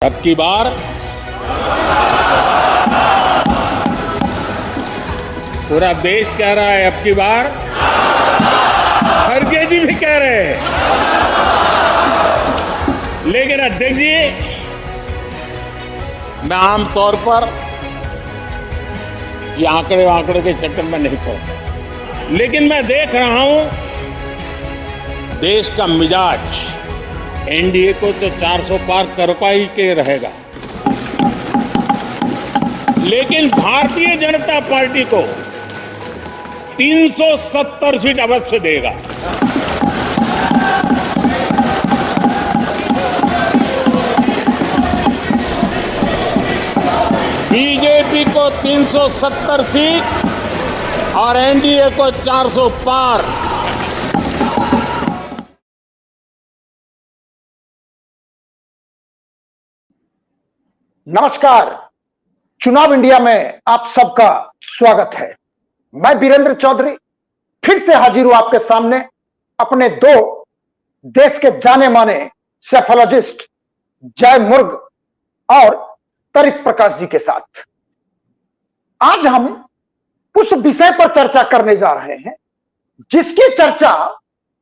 अब की बार पूरा देश कह रहा है, अब की बार खड़गे जी भी कह रहे हैं। लेकिन अध्यक्ष जी, मैं आमतौर पर ये आंकड़े के चक्कर में नहीं पड़ता, लेकिन मैं देख रहा हूं देश का मिजाज एनडीए को तो 400 पार कर पाई के रहेगा, लेकिन भारतीय जनता पार्टी को 370 सीट अवश्य देगा। बीजेपी को 370 सीट और एनडीए को 400 पार। नमस्कार, चुनाव इंडिया में आप सबका स्वागत है। मैं वीरेंद्र चौधरी फिर से हाजिर हूं आपके सामने अपने दो देश के जाने माने सेफोलॉजिस्ट जय मुर्ग और तरिक प्रकाश जी के साथ। आज हम उस विषय पर चर्चा करने जा रहे हैं जिसकी चर्चा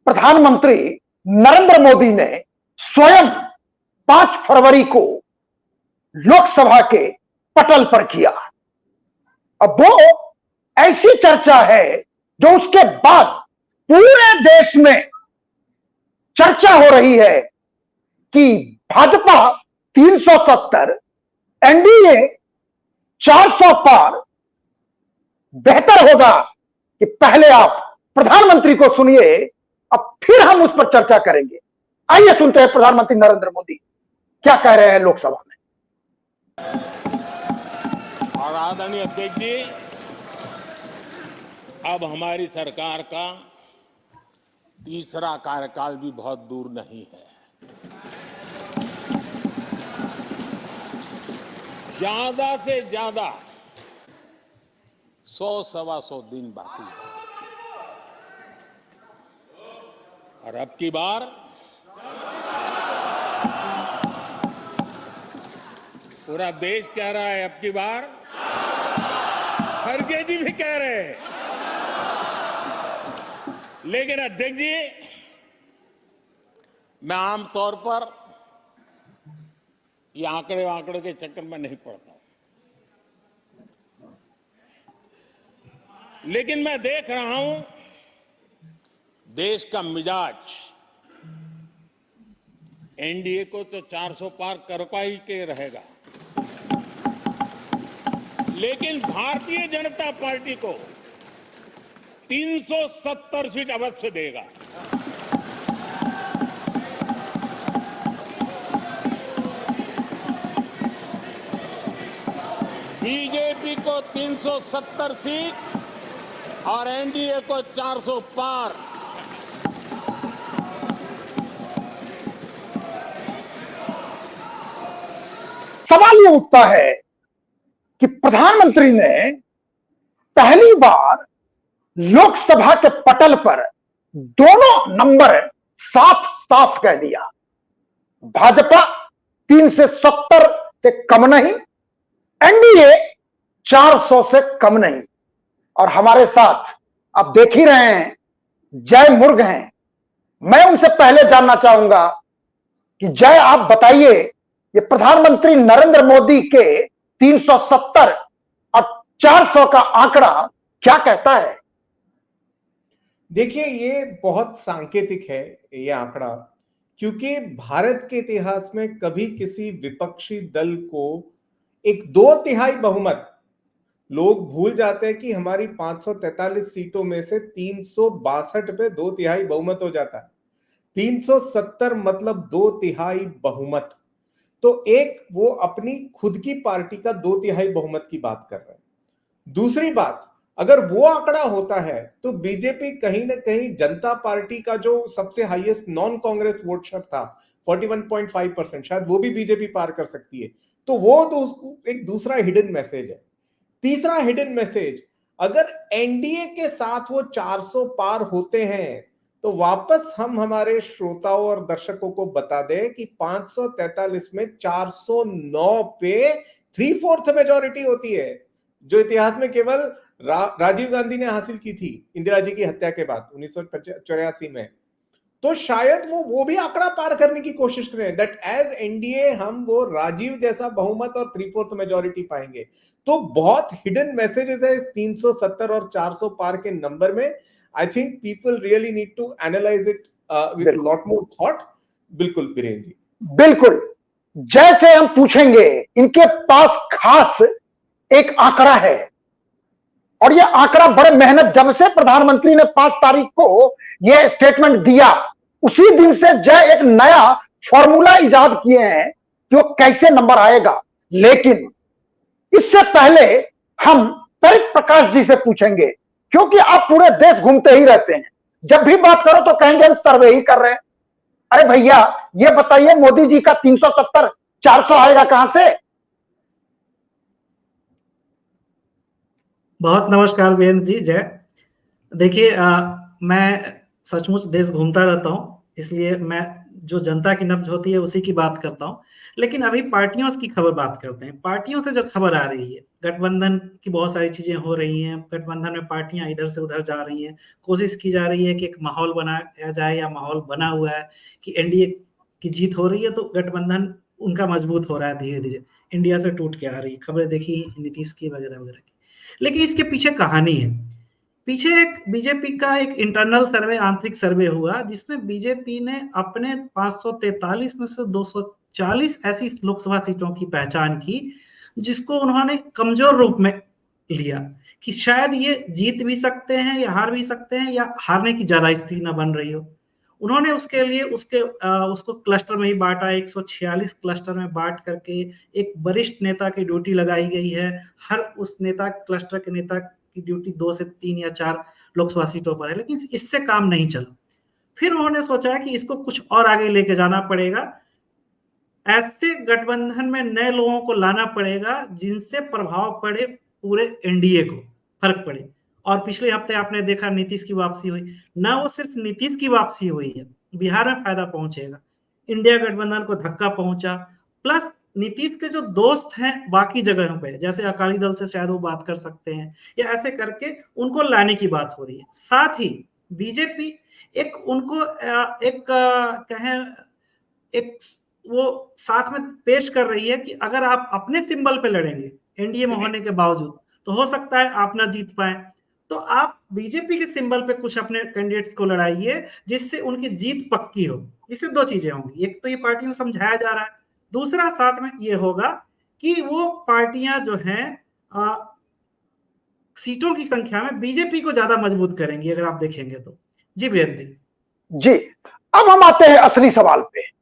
प्रधानमंत्री नरेंद्र मोदी ने स्वयं 5 फरवरी को लोकसभा के पटल पर किया। अब वो ऐसी चर्चा है जो उसके बाद पूरे देश में चर्चा हो रही है कि भाजपा 370, एनडीए 400 पार। बेहतर होगा कि पहले आप प्रधानमंत्री को सुनिए, अब फिर हम उस पर चर्चा करेंगे। आइए सुनते हैं प्रधानमंत्री नरेंद्र मोदी क्या कह रहे हैं लोकसभा में। और आदरणीय अध्यक्ष जी, अब हमारी सरकार का तीसरा कार्यकाल भी बहुत दूर नहीं है। ज्यादा से ज्यादा 100-125 दिन बाकी है। और अब की बार पूरा देश कह रहा है, अब की बार खड़गे जी भी कह रहे हैं। लेकिन अध्यक्ष जी, मैं आमतौर पर ये आंकड़े के चक्कर में नहीं पड़ता, लेकिन मैं देख रहा हूं देश का मिजाज एनडीए को तो 400 पार कर पाई के रहेगा, लेकिन भारतीय जनता पार्टी को 370 सीट अवश्य देगा। बीजेपी को 370 सीट और एनडीए को 400 पार। सवाल ये उठता है कि प्रधानमंत्री ने पहली बार लोकसभा के पटल पर दोनों नंबर साफ साफ कह दिया। भाजपा 370 से कम नहीं, एनडीए 400 से कम नहीं। और हमारे साथ आप देख ही रहे हैं जय मुर्ग हैं। मैं उनसे पहले जानना चाहूंगा कि जय, आप बताइए ये प्रधानमंत्री नरेंद्र मोदी के 370 और 400 का आंकड़ा क्या कहता है? देखिए, ये बहुत सांकेतिक है ये आंकड़ा, क्योंकि भारत के इतिहास में कभी किसी विपक्षी दल को एक 2/3 बहुमत, लोग भूल जाते हैं कि हमारी 543 सीटों में से 362 पे 2/3 बहुमत हो जाता है। 370 मतलब 2/3 बहुमत। तो एक वो अपनी खुद की पार्टी का 2/3 बहुमत की बात कर रहे हैं। दूसरी बात, अगर वो आंकड़ा होता है तो बीजेपी कहीं ना कहीं जनता पार्टी का जो सबसे highest non Congress vote share था 41.5%, शायद वो भी बीजेपी पार कर सकती है। तो वो एक दूसरा हिडन मैसेज है। तीसरा हिडन मैसेज, अगर एनडीए के साथ वो 400 पार होते हैं तो वापस हम हमारे श्रोताओं और दर्शकों को बता दें कि 543 में 409 पे 3/4 मेजॉरिटी होती है, जो इतिहास में केवल राजीव गांधी ने हासिल की थी इंदिरा जी की हत्या के बाद 1984 में। तो शायद वो भी आंकड़ा पार करने की कोशिश करें, दैट एज एनडीए हम वो राजीव जैसा बहुमत और 3/4 मेजॉरिटी पाएंगे। तो बहुत हिडन मैसेजेस है इस 370 और 400 पार के नंबर में। I think people really need to analyse it with lot more thought. बिल्कुल बीरेन जी, बिल्कुल। जैसे हम पूछेंगे, इनके पास खास एक आंकड़ा है, और यह आंकड़ा बड़े मेहनत, जब से प्रधानमंत्री ने 5 तारीख को यह स्टेटमेंट दिया, उसी दिन से जय एक नया फॉर्मूला इजाद किए हैं कि वो कैसे नंबर आएगा। लेकिन इससे पहले हम तरिक प्रकाश जी से पूछेंगे, क्योंकि आप पूरे देश घूमते ही रहते हैं, जब भी बात करो तो कहेंगे हम सर्वे ही कर रहे हैं। अरे भैया, ये बताइए, मोदी जी का 370 400 आएगा कहां से? बहुत नमस्कार वीरेंद्र जी, जय। देखिए, मैं सचमुच देश घूमता रहता हूँ, इसलिए मैं जो जनता की नब्ज होती है उसी की बात करता हूँ। लेकिन अभी पार्टियों की खबर बात करते हैं। पार्टियों से जो खबर आ रही है, गठबंधन की बहुत सारी चीजें हो रही हैं, गठबंधन में पार्टियां इधर से उधर जा रही हैं, कोशिश की जा रही है कि एक माहौल बनाया जाए, या माहौल बना हुआ है कि एनडीए की जीत हो रही है, तो गठबंधन उनका मजबूत हो रहा है धीरे धीरे, इंडिया से टूट के आ रही है। खबरें देखी नीतीश की वगैरह वगैरह की। लेकिन इसके पीछे कहानी है। पीछे एक बीजेपी का एक इंटरनल सर्वे, आंतरिक सर्वे हुआ, जिसमें बीजेपी ने अपने 543 में से 240 ऐसी लोकसभा सीटों की पहचान की, जिसको उन्होंने कमजोर रूप में लिया कि शायद ये जीत भी सकते हैं या हार भी सकते हैं, या हारने की ज्यादा स्थिति न बन रही हो। उन्होंने उसके लिए उसको क्लस्टर में ही बांटा, 146 क्लस्टर में बांट करके एक वरिष्ठ नेता की ड्यूटी लगाई गई है। हर उस नेता, क्लस्टर के नेता की ड्यूटी 2 से 3 या 4 लोकसभा सीटों पर है, लेकिन इससे काम नहीं चला। फिर उन्होंने सोचा कि इसको कुछ और आगे लेके जाना पड़ेगा, ऐसे गठबंधन में नए लोगों को लाना पड़ेगा जिनसे प्रभाव पड़े, पूरे एनडीए को फर्क पड़े। और पिछले हफ्ते आपने देखा नीतीश की वापसी हुई। ना वो सिर्फ नीतीश की वापसी हुई है, बिहार में फायदा पहुंचेगा, इंडिया गठबंधन को धक्का पहुंचा, प्लस नीतीश के जो दोस्त हैं बाकी जगहों पे, जैसे अकाली दल से शायद वो बात कर सकते हैं, या ऐसे करके उनको लाने की बात हो रही है। साथ ही बीजेपी एक उनको कहें एक वो साथ में पेश कर रही है कि अगर आप अपने सिंबल पे लड़ेंगे एनडीए में होने के बावजूद, तो हो सकता है आप ना जीत पाए। तो आप बीजेपी के सिंबल पे कुछ अपने कैंडिडेट्स को लड़ाइए, जिससे उनकी जीत पक्की हो। इससे 2 चीजें होंगी, एक तो ये पार्टियों को समझाया जा रहा है, दूसरा साथ में ये होगा कि वो पार्टियां जो हैं सीटों की संख्या में बीजेपी को ज्यादा मजबूत करेंगी, अगर आप देखेंगे तो। जी वीरेंद्र जी। जी, अब हम आते हैं असली सवाल पे।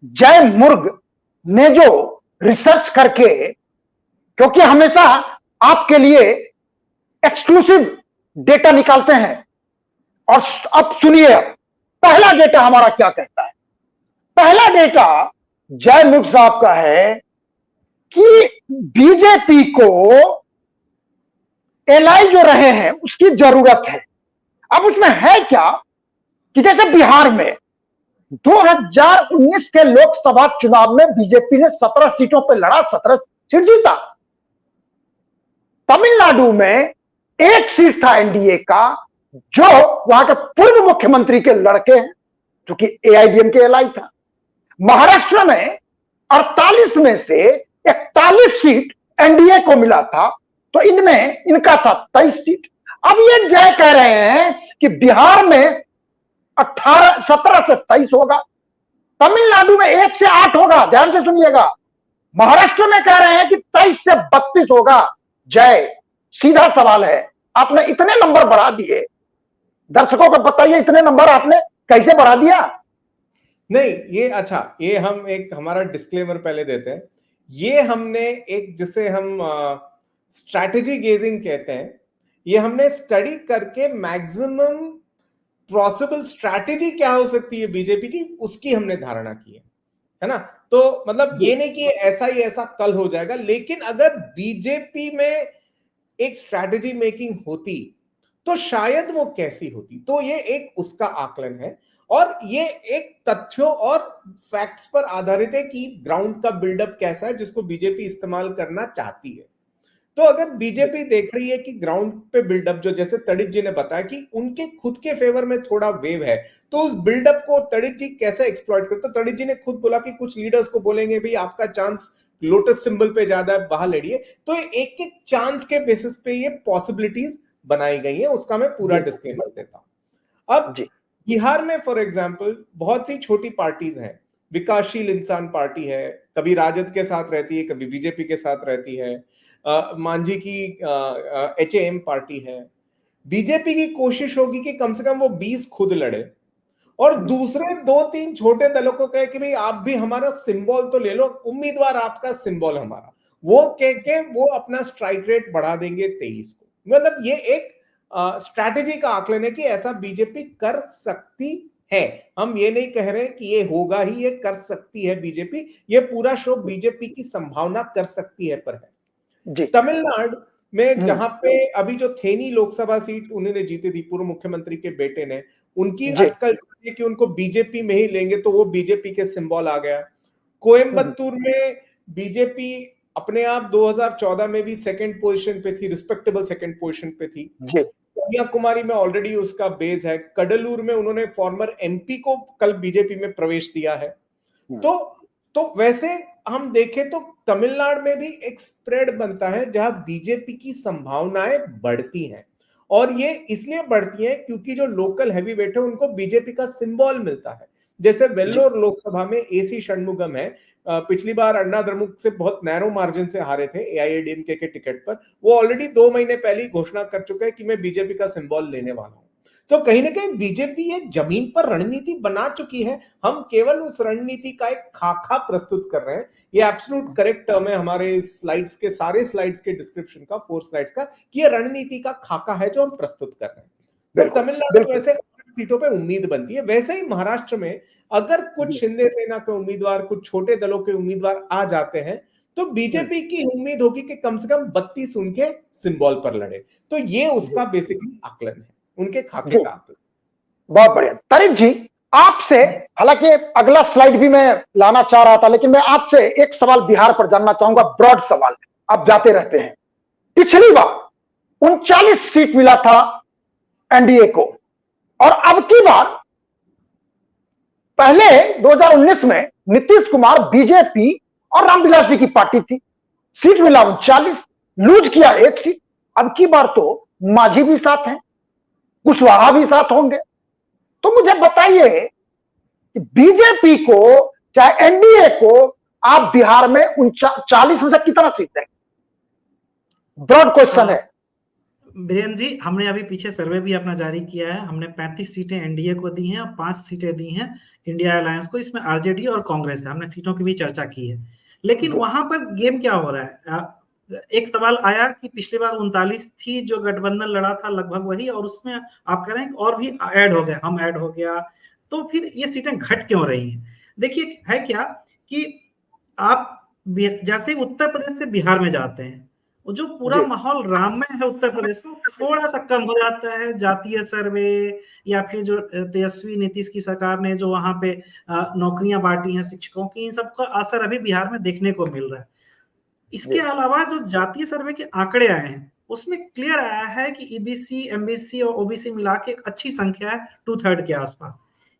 जय मुर्ग ने जो रिसर्च करके, क्योंकि हमेशा आपके लिए एक्सक्लूसिव डेटा निकालते हैं, और अब सुनिए, पहला डेटा हमारा क्या कहता है। पहला डेटा जय मुर्ग साहब का है कि बीजेपी को एलआई जो रहे हैं उसकी जरूरत है। अब उसमें है क्या कि जैसे बिहार में 2019 के लोकसभा चुनाव में बीजेपी ने 17 सीटों पर लड़ा, 17 सीट जीता। तमिलनाडु में 1 सीट था एनडीए का, जो वहां के पूर्व मुख्यमंत्री के लड़के हैं, क्योंकि एआईडीएमके एलआई था। महाराष्ट्र में 48 में से 41 सीट एनडीए को मिला था, तो इनमें इनका था 23 सीट। अब ये जय कह रहे हैं कि बिहार में 17 से 23 होगा, तमिलनाडु में 1 से 8 होगा, ध्यान से सुनिएगा। महाराष्ट्र में कह रहे हैं कि 23 से 32 होगा। जय, सीधा सवाल है, आपने इतने नंबर बढ़ा दिए, दर्शकों को बताइए इतने नंबर आपने कैसे बढ़ा दिया? नहीं, ये अच्छा, ये हम एक हमारा डिस्क्लेमर पहले देते हैं। ये हमने एक, जिसे हम स्ट्रैटेजी गेजिंग कहते हैं, ये हमने स्टडी करके मैक्सिमम पॉसिबल स्ट्रैटेजी क्या हो सकती है बीजेपी की, उसकी हमने धारणा की है ना। तो मतलब ये नहीं कि ऐसा ही ऐसा कल हो जाएगा, लेकिन अगर बीजेपी में एक स्ट्रैटेजी मेकिंग होती तो शायद वो कैसी होती। तो ये एक उसका आकलन है और ये एक तथ्यों और फैक्ट्स पर आधारित है कि ग्राउंड का बिल्डअप कैसा है जिसको बीजेपी इस्तेमाल करना चाहती है। तो अगर बीजेपी देख रही है कि ग्राउंड पे बिल्डअप, जो जैसे तड़ित जी ने बताया कि उनके खुद के फेवर में थोड़ा वेव है, तो उस बिल्डअप को तड़ित जी कैसे एक्सप्लॉइट करते। तो तड़ित जी ने खुद बोला कि कुछ लीडर्स को बोलेंगे भाई आपका चांस लोटस सिंबल पे ज्यादा है, वहां लड़िए। तो एक एक चांस के बेसिस पे ये पॉसिबिलिटीज बनाई गई है, उसका मैं पूरा डिस्क्लेमर देता हूं। अब बिहार में फॉर एग्जाम्पल बहुत सी छोटी पार्टीज हैं। विकासशील इंसान पार्टी है, कभी राजद के साथ रहती है, कभी बीजेपी के साथ रहती है। मांझी की HAM पार्टी है। बीजेपी की कोशिश होगी कि कम से कम वो 20 खुद लड़े और दूसरे 2-3 छोटे दलों को कहे कि भाई आप भी हमारा सिंबल तो ले लो, उम्मीदवार आपका सिंबल हमारा, वो कह के वो अपना स्ट्राइक रेट बढ़ा देंगे 23 को। मतलब ये एक स्ट्रैटेजी का आकलन है कि ऐसा बीजेपी कर सकती है। हम ये नहीं कह रहे कि ये होगा ही, ये कर सकती है बीजेपी, ये पूरा शो बीजेपी की संभावना कर सकती है पर है। तमिलनाडु में जहां पे अभी जो थेनी लोकसभा सीट उन्होंने जीती थी पूर्व मुख्यमंत्री के बेटे ने, उनकी अटकल कि उनको बीजेपी में ही लेंगे, तो वो बीजेपी के सिंबल आ गया। कोयम्बतूर में बीजेपी अपने आप 2014 में भी सेकंड पोजीशन पे थी, रिस्पेक्टेबल सेकंड पोजीशन पे थी। कन्याकुमारी में ऑलरेडी उसका बेस है। कडलूर में उन्होंने फॉर्मर MP को कल बीजेपी में प्रवेश दिया है। तो वैसे हम देखें तो तमिलनाडु में भी एक स्प्रेड बनता है जहां बीजेपी की संभावनाएं बढ़ती हैं, और ये इसलिए बढ़ती हैं क्योंकि जो लोकल हैवीवेट है उनको बीजेपी का सिंबल मिलता है। जैसे वेल्लोर लोकसभा में AC षणमुगम है, पिछली बार अन्ना द्रमुक से बहुत नैरो मार्जिन से हारे थे AIADMK के टिकट पर। वो ऑलरेडी 2 महीने पहले घोषणा कर चुका है कि मैं बीजेपी का सिंबल लेने वाला हूं। तो कहीं ना कहीं बीजेपी ये जमीन पर रणनीति बना चुकी है, हम केवल उस रणनीति का एक खाका प्रस्तुत कर रहे हैं। ये एब्सोल्यूट करेक्ट टर्म है हमारे स्लाइड्स के, सारे स्लाइड्स के डिस्क्रिप्शन का, 4 स्लाइड्स का, कि ये रणनीति का खाका है जो हम प्रस्तुत कर रहे हैं। तो तमिलनाडु में वैसे सीटों पे उम्मीद बनती है। वैसे ही महाराष्ट्र में अगर कुछ शिंदे सेना के उम्मीदवार, कुछ छोटे दलों के उम्मीदवार आ जाते हैं, तो बीजेपी की उम्मीद होगी कि कम से कम 32 उनके सिंबल पर लड़े। तो ये उसका बेसिकली आकलन है, उनके खाके का आकलन। बहुत बढ़िया। तरित जी, आपसे, हालांकि अगला स्लाइड भी मैं लाना चाह रहा था, लेकिन मैं आपसे एक सवाल बिहार पर जानना चाहूंगा, ब्रॉड सवाल। आप जाते रहते हैं। पिछली बार 39 सीट मिला था NDA को, और अब की बार, पहले 2019 में नीतीश कुमार, बीजेपी और रामविलास जी की पार्टी थी, सीट मिला 39, लूज किया 1 सीट। अब की बार तो मांझी भी साथ हैं, कुशवाहा भी साथ होंगे। तो मुझे बताइए कि बीजेपी को, चाहे NDA को, आप बिहार में 40 में से कितना सीट देंगे? ब्रॉड क्वेश्चन है। बीरेन जी, हमने अभी पीछे सर्वे भी अपना जारी किया है। हमने 35 सीटें NDA को दी हैं और 5 सीटें दी हैं इंडिया अलायंस को। इसमें RJD और कांग्रेस है। हमने सीटों की भी चर्चा की है, लेकिन वहां पर गेम क्या हो रहा है? एक सवाल आया कि पिछली बार 39 थी जो गठबंधन लड़ा था, लगभग वही, और उसमें आप कह रहे हैं और भी ऐड हो गया, हम ऐड हो गया, तो फिर ये सीटें घट क्यों रही हैं? देखिए, है क्या कि आप जैसे उत्तर प्रदेश से बिहार में जाते हैं, जो पूरा माहौल राममय है उत्तर प्रदेश में, थोड़ा सा कम हो जाता है। जातीय सर्वे या फिर जो तेजस्वी नीतीश की सरकार ने जो वहां पे नौकरियां बांटी हैं शिक्षकों की, इन सबका असर अभी बिहार में देखने को मिल रहा है। इसके अलावा जो जातीय सर्वे के आंकड़े आए हैं, उसमें क्लियर आया है कि EBC, MBC और OBC मिला के एक अच्छी संख्या है, 2/3 के आसपास।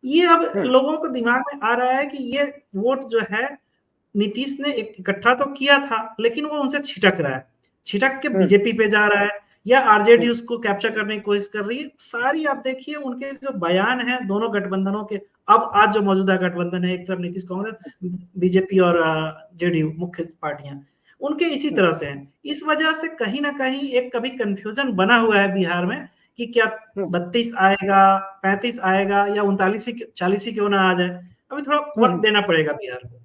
ये अब लोगों को दिमाग में आ रहा है कि ये वोट जो है नीतीश ने इकट्ठा तो किया था, लेकिन वो उनसे छिटक रहा है, छिटक के बीजेपी पे जा रहा है, या RJD उसको कैप्चर करने की कोशिश कर रही है। सारी आप देखिए उनके जो बयान है दोनों गठबंधनों के, अब आज जो मौजूदा गठबंधन है, एक तरफ नीतीश कांग्रेस, बीजेपी और JDU मुख्य पार्टियां, उनके इसी तरह से हैं। इस वजह से कहीं ना कहीं एक कभी कंफ्यूजन बना हुआ है बिहार में कि क्या 32 आएगा, 35 आएगा, या 39-40 ही क्यों ना आ जाए। अभी थोड़ा वक्त देना पड़ेगा बिहार को।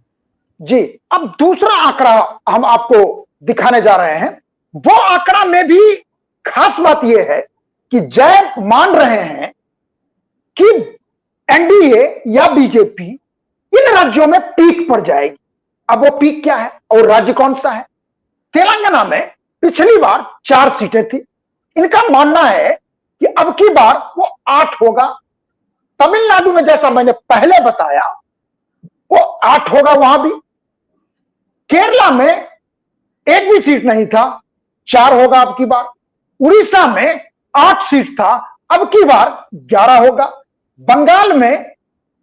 जी, अब दूसरा आंकड़ा हम आपको दिखाने जा रहे हैं। वो आंकड़ा में भी खास बात यह है कि जय मान रहे हैं कि NDA या बीजेपी इन राज्यों में पीक पर जाएगी। अब वो पीक क्या है और राज्य कौन सा है? तेलंगाना में पिछली बार 4 सीटें थी। इनका मानना है कि अब की बार वो 8 होगा। तमिलनाडु में जैसा मैंने पहले बताया वो 8 होगा वहां भी। केरला में एक भी सीट नहीं था, 4 होगा अब की बार। उड़ीसा में 8 सीट था, अब की बार 11 होगा। बंगाल में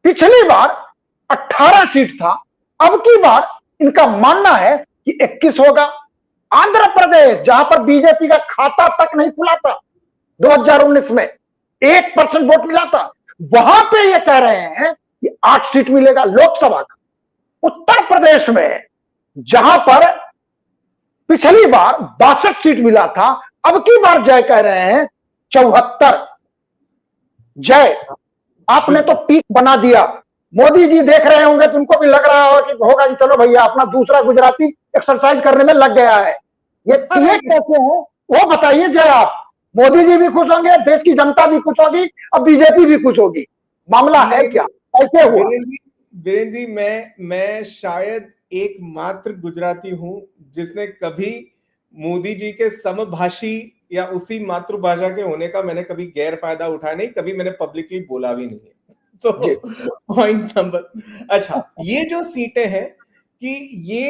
पिछली बार 18 सीट था, अब की बार इनका मानना है कि 21 होगा। आंध्र प्रदेश, जहां पर बीजेपी का खाता तक नहीं खुला था 2019 में, 1% वोट मिला था, वहां पे ये कह रहे हैं कि 8 सीट मिलेगा लोकसभा का। उत्तर प्रदेश में जहां पर पिछली बार 62 सीट मिला था, अब की बार जय कह रहे हैं 74। जय, आपने तो पीक बना दिया। मोदी जी देख रहे होंगे तो उनको भी लग रहा होगा कि चलो भैया अपना दूसरा गुजराती एक्सरसाइज करने में लग गया है। ये कैसे हो वो बताइए जय आप। मोदी जी भी खुश होंगे, देश की जनता भी खुश होगी, अब बीजेपी भी खुश होगी। मामला है क्या, कैसे हुआ? वीरेंद्र जी, मैं शायद एकमात्र गुजराती हूं जिसने कभी मोदी जी के समभाषी या उसी मातृभाषा के होने का मैंने कभी गैर फायदा उठाया नहीं, कभी मैंने पब्लिकली बोला भी नहीं है। तो पॉइंट नंबर, अच्छा, ये जो सीटें हैं कि ये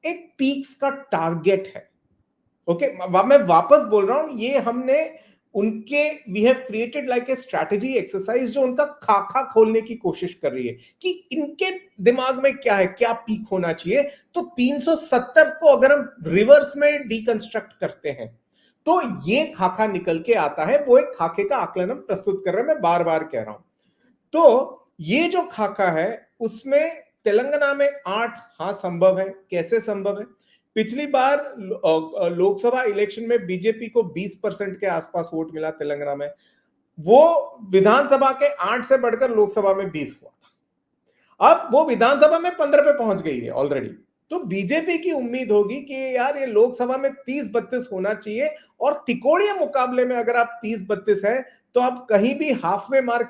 एक पीक्स का टारगेट है। ओके, मैं वापस बोल रहा हूं, ये हमने उनके we have created like a strategy exercise जो उनका खाका खोलने की कोशिश कर रही है कि इनके दिमाग में क्या है, क्या पीक होना चाहिए। तो 370 को अगर हम रिवर्स में डिकंस्ट्रक्ट करते हैं तो ये खाका निकल के आता है। वो एक खाके का आकलन हम प्रस्तुत कर रहे हैं, मैं बार बार कह रहा हूं। तो ये जो खाका है उसमें तेलंगाना में 8, हाँ संभव है। कैसे संभव है? पिछली बार लोकसभा इलेक्शन में बीजेपी को 20% के आसपास वोट मिला तेलंगाना में, वो विधानसभा के 8 से बढ़कर लोकसभा में 20 हुआ था। अब वो विधानसभा में 15 पे पहुंच गई है ऑलरेडी। तो बीजेपी की उम्मीद होगी कि यार ये लोकसभा में 30-32 होना चाहिए, और तिकोड़िया मुकाबले में अगर आप 30-32 है तो आप कहीं भी हाफवे मार्क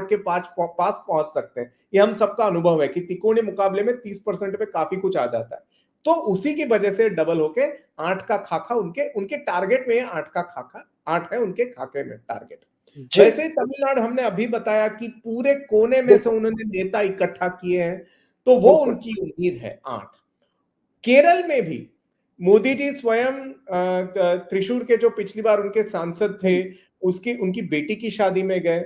के पास पहुंच सकते हैं। ये हम सबका अनुभव है कि तिकोड़े मुकाबले में 30% पे काफी कुछ आ जाता है। तो उसी की वजह से डबल होके 8 का खाका उनके टारगेट में है। 8 का खाका, 8 है उनके खाके में टारगेट। वैसे तमिलनाडु हमने अभी बताया कि पूरे कोने में से उन्होंने नेता इकट्ठा किए हैं, तो वो उनकी उम्मीद है 8। केरल में भी मोदी जी स्वयं त्रिशूर के जो पिछली बार उनके सांसद थे उनकी बेटी की शादी में गए।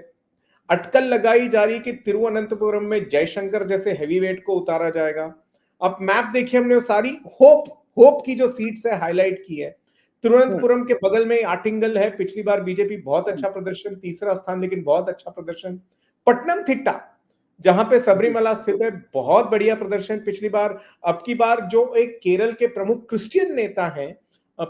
अटकल लगाई जा रही कि तिरुवनंतपुरम में जयशंकर जैसे हैवीवेट को उतारा जाएगा। अब मैप देखिए, हमने सारी होप की जो सीट्स है हाईलाइट की है। तिरुवनंतपुरम के बगल में आटिंगल है, पिछली बार बीजेपी बहुत अच्छा प्रदर्शन, तीसरा स्थान, लेकिन बहुत अच्छा प्रदर्शन। पट्टनमथिट्टा जहां पे सबरीमला स्थित है, बहुत बढ़िया प्रदर्शन पिछली बार। अब की बार जो एक केरल के प्रमुख क्रिश्चियन नेता हैं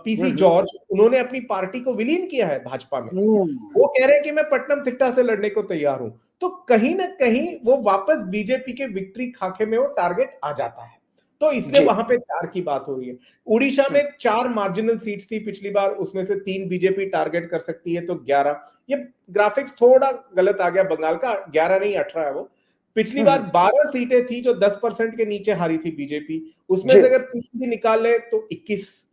पीसी जॉर्ज, उन्होंने अपनी पार्टी को विलीन किया है भाजपा में। वो कह रहे हैं कि मैं पट्टनमथिट्टा से लड़ने को तैयार हूं। तो कहीं ना कहीं वो वापस बीजेपी के विक्ट्री खाके में वो टारगेट आ जाता है, तो इसलिए वहां पे 4 की बात हो रही है। उड़ीसा में 4 मार्जिनल सीट्स थी पिछली बार, उसमें से 3 बीजेपी टारगेट कर सकती है, तो 11। ये ग्राफिक्स थोड़ा गलत आ गया, बंगाल का 11 नहीं 18 है वो। पिछली बार 12 सीटें थी जो 10% के नीचे हारी थी बीजेपी, उसमें से अगर 3 भी निकाले तो 21।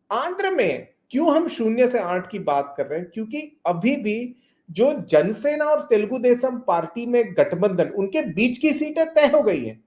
आंध्र में क्यों हम 0 से 8 की बात कर रहे हैं? क्योंकि अभी भी जो जनसेना और तेलुगु देशम पार्टी में गठबंधन, उनके बीच की सीटें तय हो गई हैं,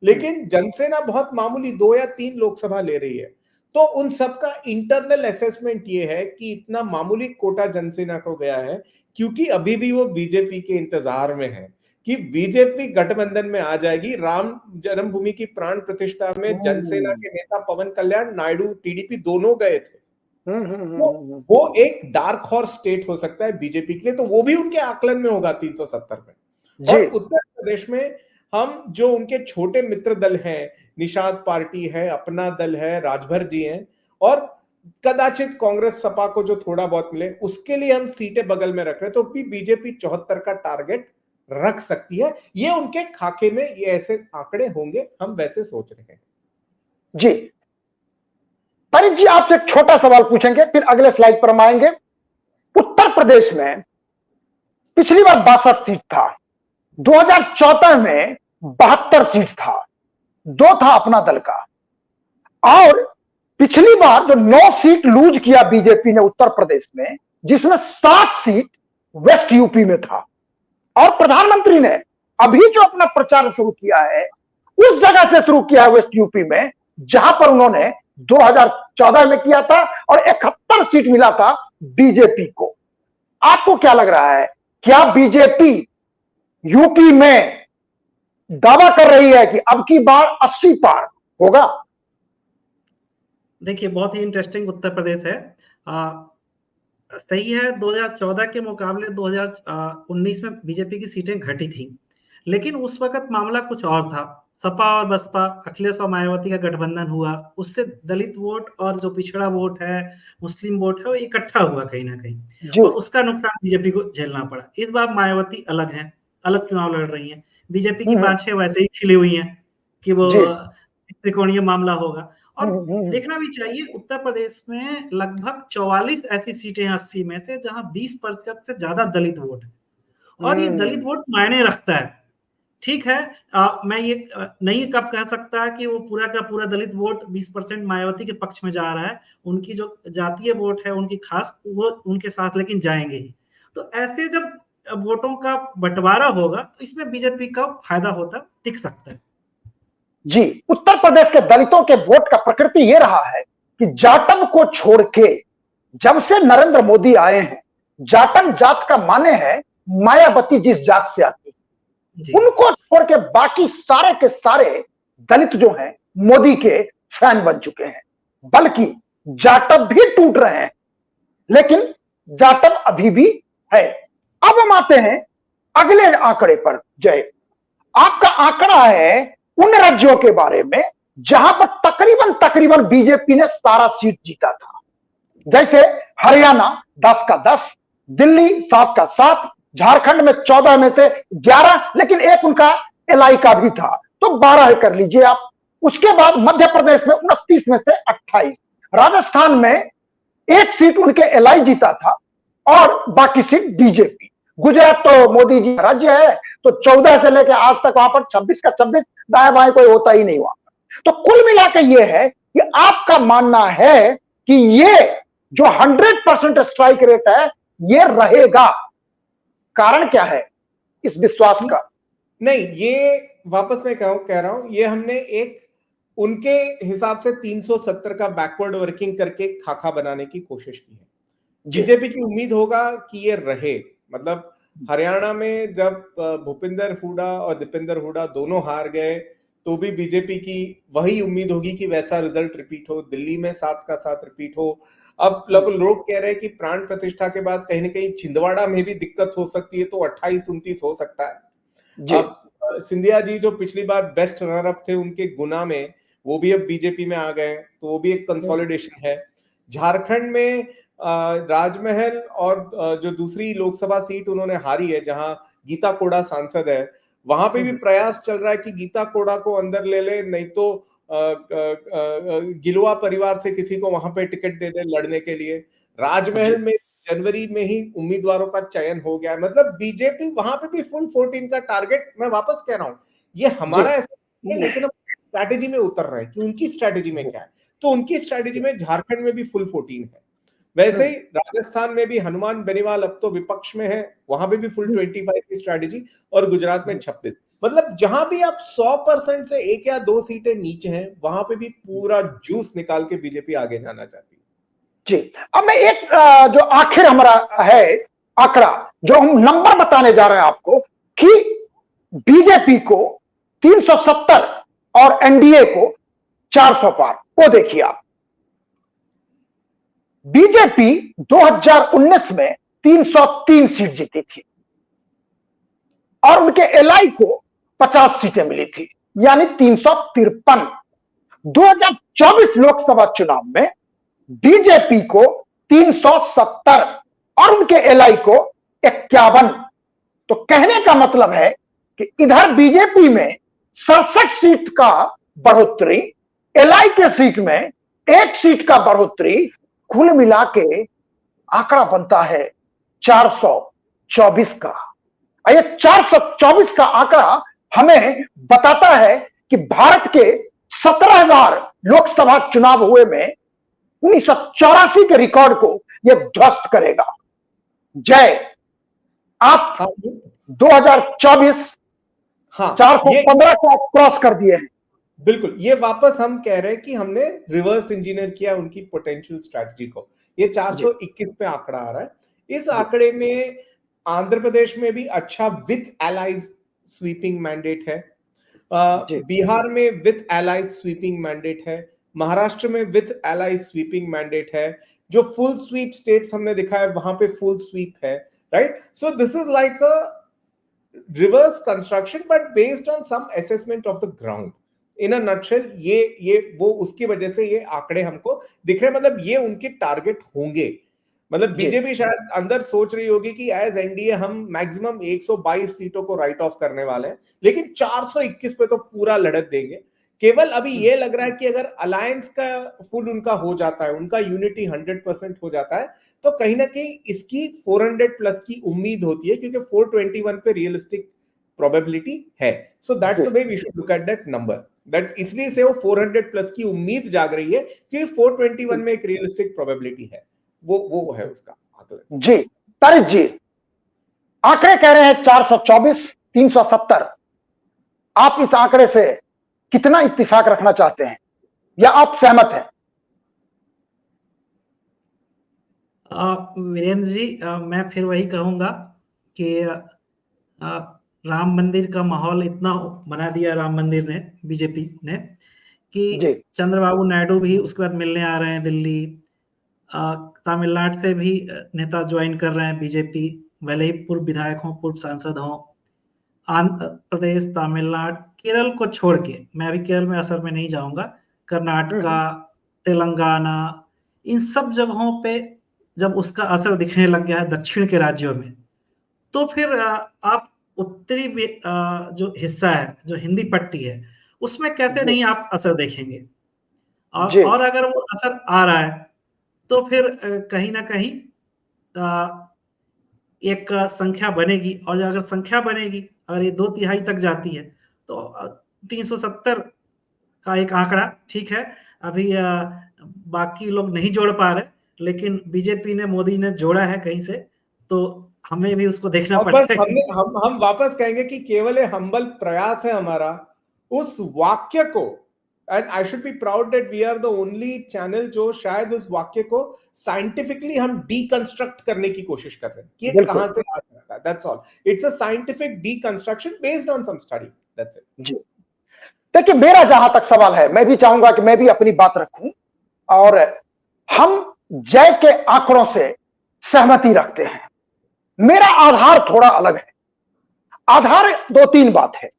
लेकिन जनसेना बहुत मामूली 2 या 3 लोकसभा ले रही है। तो उन सबका इंटरनल असेसमेंट ये है कि इतना मामूली कोटा जनसेना को गया है क्योंकि अभी भी वो बीजेपी के इंतजार में है कि बीजेपी गठबंधन में आ जाएगी। राम जन्मभूमि की प्राण प्रतिष्ठा में जनसेना के नेता पवन कल्याण, नायडू, टीडीपी दोनों गए थे। तो वो एक डार्क हॉर्स स्टेट हो सकता है बीजेपी के लिए, तो वो भी उनके आकलन में होगा 370 में। और उत्तर प्रदेश में हम जो उनके छोटे मित्र दल हैं, निषाद पार्टी है, अपना दल है, राजभर जी हैं, और कदाचित कांग्रेस सपा को जो थोड़ा बहुत मिले, उसके लिए हम सीटें बगल में रख रहे हैं। तो भी बीजेपी 74 का टारगेट रख सकती है। ये उनके खाके में ये ऐसे आंकड़े होंगे, हम वैसे सोच रहे हैं। जी परित जी, आपसे एक छोटा सवाल पूछेंगे, फिर अगले स्लाइड पर हम आएंगे। उत्तर प्रदेश में पिछली बार 62 सीट था, 2014 में 72 सीट था, 2 था अपना दल का। और पिछली बार जो 9 सीट लूज किया बीजेपी ने उत्तर प्रदेश में, जिसमें 7 सीट वेस्ट यूपी में था। और प्रधानमंत्री ने अभी जो अपना प्रचार शुरू किया है उस जगह से शुरू किया है, वेस्ट यूपी में, जहां पर उन्होंने 2014 में किया था और 71 सीट मिला था बीजेपी को। आपको क्या लग रहा है, क्या बीजेपी यूपी में दावा कर रही है कि अब की बार 80 पार होगा? देखिए, बहुत ही इंटरेस्टिंग उत्तर प्रदेश है। सही है, 2014 के मुकाबले 2019 में बीजेपी की सीटें घटी थी, लेकिन उस वक्त मामला कुछ और था। सपा और बसपा, अखिलेश और मायावती का गठबंधन हुआ, उससे दलित वोट और जो पिछड़ा वोट है, मुस्लिम वोट है, वो इकट्ठा हुआ कहीं ना कहीं, और उसका नुकसान बीजेपी को झेलना पड़ा। इस बार मायावती अलग है, अलग चुनाव लड़ रही है। बीजेपी की बाँछें वैसे ही खिली हुई हैं कि वो त्रिकोणीय मामला होगा। और देखना भी चाहिए, उत्तर प्रदेश में लगभग 44 ऐसी सीटें हैं 80 में से जहां 20% से ज्यादा दलित वोट है, और ये दलित वोट मायने रखता है। ठीक है, मैं ये नहीं कब कह सकता कि वो पूरा का पूरा दलित वोट 20% मायावती के पक्ष में जा रहा है। उनकी जो जातीय वोट है, उनकी खास, वो उनके साथ लेकिन जाएंगे ही। तो ऐसे जब वोटों का बंटवारा होगा तो इसमें बीजेपी का फायदा होता टिक सकता है। जी, उत्तर प्रदेश के दलितों के वोट का प्रकृति यह रहा है कि जाटम को छोड़ के जब से नरेंद्र मोदी आए हैं, जाटम जात का माने है मायावती जिस जात से आती है, उनको छोड़ के बाकी सारे के सारे दलित जो हैं मोदी के फैन बन चुके हैं। बल्कि जाटम भी टूट रहे हैं, लेकिन जाटम अभी भी है। अब हम आते हैं अगले आंकड़े पर। जय, आपका आंकड़ा है उन राज्यों के बारे में जहां पर तकरीबन बीजेपी ने सारा सीट जीता था। जैसे हरियाणा 10 का 10, दिल्ली 7 का 7, झारखंड में 14 में से 11, लेकिन एक उनका एलआई का भी था, तो 12 कर लीजिए आप। उसके बाद मध्य प्रदेश में 29 में से 28, राजस्थान में एक सीट उनके एलआई जीता था और बाकी सीट बीजेपी। गुजरात तो मोदी जी राज्य है, तो 14 से लेकर आज तक वहां पर 26 का 26, दाएं बाएं कोई होता ही नहीं वहां पर। तो कुल मिलाकर यह है कि आपका मानना है कि ये जो 100% स्ट्राइक रेट है ये रहेगा। कारण क्या है इस विश्वास का? नहीं, ये वापस मैं कह रहा हूं, ये हमने एक उनके हिसाब से 370 का बैकवर्ड वर्किंग करके खाका बनाने की कोशिश की है। बीजेपी की उम्मीद होगा कि ये रहे। मतलब हरियाणा में जब भूपिंदर हुडा और दीपेंद्र हुडा दोनों हार गए तो भी बीजेपी की वही उम्मीद होगी कि वैसा रिजल्ट रिपीट हो। दिल्ली में 7 का 7 रिपीट हो। अब लोग कह रहे हैं कि प्राण प्रतिष्ठा के बाद कहीं ना कहीं छिंदवाड़ा में भी दिक्कत हो सकती है, तो 28-29 हो सकता है। अब सिंधिया जी जो पिछली बार बेस्ट रनर अप थे उनके गुना में, वो भी अब बीजेपी में आ गए, तो वो भी एक कंसोलिडेशन है। झारखंड में राजमहल और जो दूसरी लोकसभा सीट उन्होंने हारी है, जहां गीता कोड़ा सांसद है, वहां पे भी प्रयास चल रहा है कि गीता कोड़ा को अंदर ले ले, नहीं तो गिलुआ परिवार से किसी को वहां पे टिकट दे दे लड़ने के लिए। राजमहल में जनवरी में ही उम्मीदवारों का चयन हो गया। मतलब बीजेपी वहां पे भी फुल 14 का टारगेट, मैं वापस कह रहा हूं, ये हमारा ऐसा नहीं, लेकिन स्ट्रैटेजी में उतर रहे हैं कि उनकी स्ट्रैटेजी में क्या है। तो उनकी स्ट्रैटेजी में झारखंड में भी फुल 14 है। वैसे ही राजस्थान में भी हनुमान बेनीवाल अब तो विपक्ष में है, वहां पे भी फुल 25 की स्ट्रैटेजी, और गुजरात में 26। मतलब जहां भी आप 100% से 1 या 2 सीटें नीचे हैं, वहां पे भी पूरा जूस निकाल के बीजेपी आगे जाना चाहती है। जी, अब मैं एक जो आखिर हमारा है आंकड़ा, जो हम नंबर बताने जा रहे हैं आपको, कि बीजेपी को 370 और एनडीए को 400 पार, वो देखिए आप। बीजेपी 2019 में 303 सीट जीती थी और उनके एलआई को 50 सीटें मिली थी, यानी 353। 2024 लोकसभा चुनाव में बीजेपी को 370 और उनके एलआई को 51। तो कहने का मतलब है कि इधर बीजेपी में 67 सीट का बढ़ोतरी, एलआई के सीट में 1 सीट का बढ़ोतरी, कुल मिला के आंकड़ा बनता है 424 का। ये 424 का आंकड़ा हमें बताता है कि भारत के 17 बार लोकसभा चुनाव हुए में 1984 के रिकॉर्ड को यह ध्वस्त करेगा। जय, आप हाँ 2024 हाँ 415 को क्रॉस कर दिए हैं। बिल्कुल, ये वापस हम कह रहे हैं कि हमने रिवर्स इंजीनियर किया उनकी पोटेंशियल स्ट्रैटेजी को। ये 421 पे आंकड़ा आ रहा है। इस आंकड़े में आंध्र प्रदेश में भी अच्छा विथ एलाइज स्वीपिंग मैंडेट है, बिहार में विथ एलाइज स्वीपिंग मैंडेट है, महाराष्ट्र में विथ एलाइज स्वीपिंग मैंडेट है, जो फुल स्वीप स्टेट्स हमने दिखा है वहां पे फुल स्वीप है, right. So this is like a reverse construction but based on some assessment of the ground. In a nutshell ये वो उसकी वजह से ये आंकड़े हमको दिख रहे हैं, मतलब ये उनके टारगेट होंगे। मतलब बीजेपी शायद अंदर सोच रही होगी कि एज एनडीए हम मैक्सिमम 122 सीटों को राइट ऑफ करने वाले हैं, लेकिन 421 पे तो पूरा लड़त देंगे। केवल अभी ये लग रहा है कि अगर अलायंस का फुल उनका हो जाता है, उनका यूनिटी 100% हो जाता है, तो कहीं ना कहीं इसकी 400 प्लस की उम्मीद होती है, क्योंकि 421 पे रियलिस्टिक प्रोबेबिलिटी है। So that's the way we should look at that number, that इसलिए से वो 400 प्लस की उम्मीद जाग रही है, क्योंकि 421 में एक रियलिस्टिक प्रोबेबिलिटी है, वो है उसका आंकड़ा। जी तारिक जी, आंकड़े कह रहे हैं 424, 370। आप इस आंकड़े से कितना इत्तेफाक रखना चाहते हैं या आप सहमत हैं? वीरेंद्र जी, मैं फिर वही कहूंगा कि राम मंदिर का माहौल इतना बना दिया राम मंदिर ने, बीजेपी ने, कि चंद्रबाबू नायडू भी उसके बाद मिलने आ रहे हैं दिल्ली। तमिलनाडु से भी नेता ज्वाइन कर रहे हैं बीजेपी, भले ही पूर्व विधायक हों, पूर्व सांसद हों। आंध्र प्रदेश, तमिलनाडु, केरल को छोड़ के, मैं अभी केरल में असर में नहीं जाऊंगा, कर्नाटका, तेलंगाना, इन सब जगहों पे जब उसका असर दिखने लग गया है दक्षिण के राज्यों में, तो फिर आप उत्तरी जो हिस्सा है, जो हिंदी पट्टी है, उसमें कैसे नहीं आप असर देखेंगे। और अगर वो असर आ रहा है तो फिर कहीं ना कहीं एक संख्या बनेगी, और अगर संख्या बनेगी, अगर ये 2/3 तक जाती है, तो 370 का एक आंकड़ा ठीक है। अभी बाकी लोग नहीं जोड़ पा रहे, लेकिन बीजेपी ने, मोदी ने जोड़ा है कहीं से, तो हमें भी उसको देखना पड़ेगा। हम वापस कहेंगे कि केवल एक हम्बल प्रयास है हमारा उस वाक्य को, and I should be proud that we are the only channel जो शायद उस वाक्य को साइंटिफिकली हम डीकंस्ट्रक्ट करने की कोशिश कर रहे हैं कि ये कहां से आ सकता है। That's all, it's a scientific deconstruction based on some study, that's it. जी देखिए, मेरा जहां तक सवाल है, मैं भी चाहूंगा कि मैं भी अपनी बात रखूं, और हम जय के आंकड़ों से सहमति रखते हैं। मेरा आधार थोड़ा अलग है। आधार 2-3 बात है।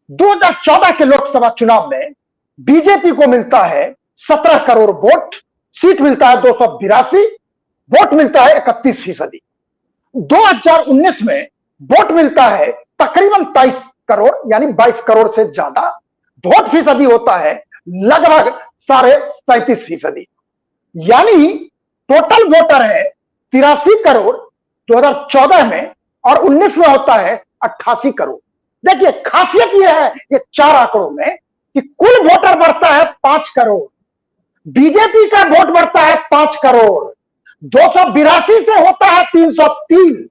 2014 के लोकसभा चुनाव में बीजेपी को मिलता है 17 करोड़ वोट, सीट मिलता है 282, वोट मिलता है 31%। 2019 में वोट मिलता है तकरीबन 23 करोड़, यानी 22 करोड़ से ज्यादा, वोट फीसदी होता है लगभग 37.5%, यानी टोटल वोटर है 83 करोड़ 2014 में, और 19 में होता है 88 करोड़। देखिए, खासियत यह है ये 4 आंकड़ों में कि कुल वोटर बढ़ता है 5 करोड़, बीजेपी का वोट बढ़ता है 5 करोड़, 282 से होता है 303।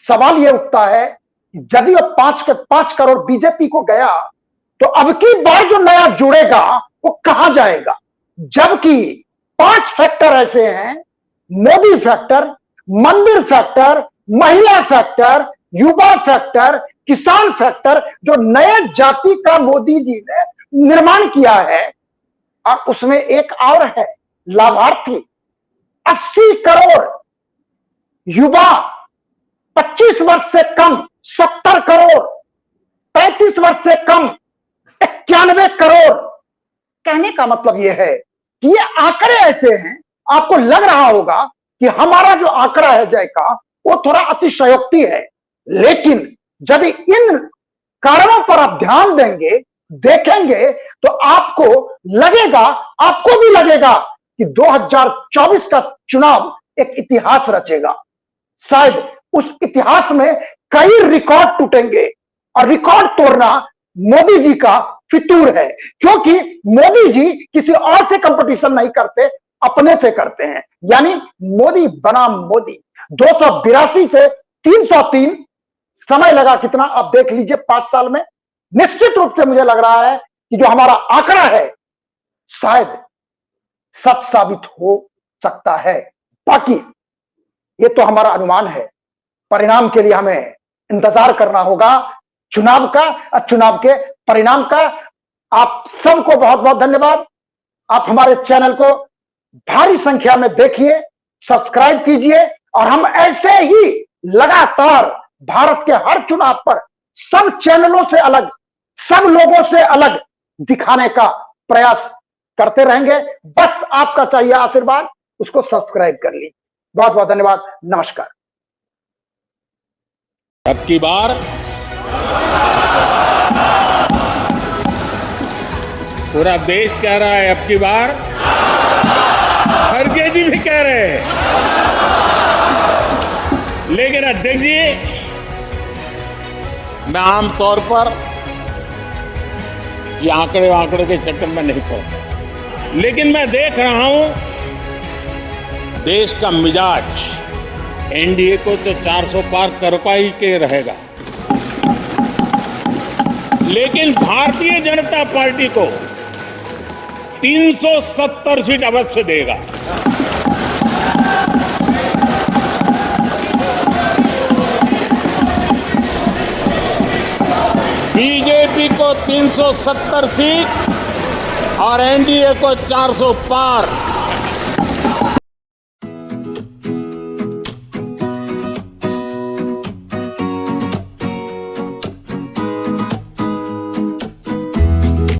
सवाल यह उठता है कि यदि वो 5 करोड़ बीजेपी को गया, तो अब की बार जो नया जुड़ेगा वो कहां जाएगा? जबकि 5 फैक्टर ऐसे हैं, मोदी फैक्टर, मंदिर फैक्टर, महिला फैक्टर, युवा फैक्टर, किसान फैक्टर, जो नए जाति का मोदी जी ने निर्माण किया है। और उसमें एक और है, लाभार्थी 80 करोड़, युवा 25 वर्ष से कम 70 करोड़, 35 वर्ष से कम 91 करोड़। कहने का मतलब यह है कि ये आंकड़े ऐसे हैं, आपको लग रहा होगा कि हमारा जो आंकड़ा है जय का वो थोड़ा अतिशयोक्ति है, लेकिन यदि इन कारणों पर आप ध्यान देंगे, देखेंगे, तो आपको लगेगा, आपको भी लगेगा कि 2024 का चुनाव एक इतिहास रचेगा। शायद उस इतिहास में कई रिकॉर्ड टूटेंगे, और रिकॉर्ड तोड़ना मोदी जी का फितूर है, क्योंकि मोदी जी किसी और से कंपटीशन नहीं करते, अपने से करते हैं। यानी मोदी बनाम मोदी, 282 से 303 समय लगा कितना, अब देख लीजिए 5 साल में। निश्चित रूप से मुझे लग रहा है कि जो हमारा आंकड़ा है शायद सच साबित हो सकता है। बाकी ये तो हमारा अनुमान है, परिणाम के लिए हमें इंतजार करना होगा चुनाव का और चुनाव के परिणाम का। आप सबको बहुत बहुत धन्यवाद। आप हमारे चैनल को भारी संख्या में देखिए, सब्सक्राइब कीजिए और हम ऐसे ही लगातार भारत के हर चुनाव पर सब चैनलों से अलग, सब लोगों से अलग दिखाने का प्रयास करते रहेंगे। बस आपका चाहिए आशीर्वाद, उसको सब्सक्राइब कर लीजिए। बहुत बहुत धन्यवाद, नमस्कार। अब की बार पूरा देश कह रहा है, अब की बार खड़गे जी भी कह रहे हैं, लेकिन अध्यक्ष जी मैं आमतौर पर ये आंकड़े के चक्कर में नहीं पड़ता, लेकिन मैं देख रहा हूं देश का मिजाज एनडीए को तो 400 पार कर पाई के रहेगा, लेकिन भारतीय जनता पार्टी को 370 सीट अवश्य देगा। बीजेपी को 370 सीट और एनडीए को 400 पार।